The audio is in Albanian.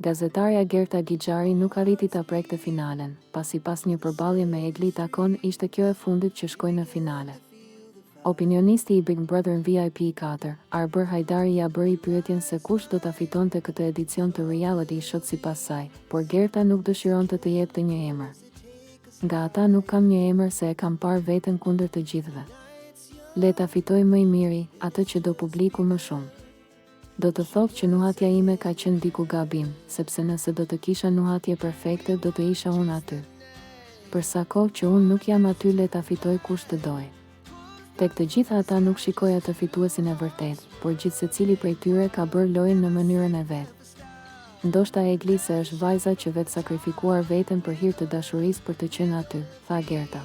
Gazetarja Gerta Gixhari nuk arriti ta prekte finalen, pasi pas një përballje me Egli Takon ishte kjo e fundit që shkoi në finale. Opinionisti i Big Brother në VIP 4, Arbër Hajdari ja bëri pyetjen se kush do ta fitonte këtë edicion të reality show sipas saj, por Gerta nuk dëshironte të jepte një emër. Nga ata nuk kam një emër se e kam parë veten kundër të gjithëve. Le ta fitoj më i miri, atë që do publiku më shumë. Do të thotë që nuhatja ime ka qenë diku gabim, sepse nëse do të kisha nuhatje perfekte do të isha unë aty. Për sa kohë që unë nuk jam aty, le ta fitoj kush të doj. Tek të gjitha ata nuk shikoja të fituesin e vërtet, por gjithë secili prej tyre ka bërë lojën në mënyrën e vet. Ndoshta Egli se është vajza që vetë sakrifikuar veten për hir të dashurisë për të qenë aty, tha Gerta.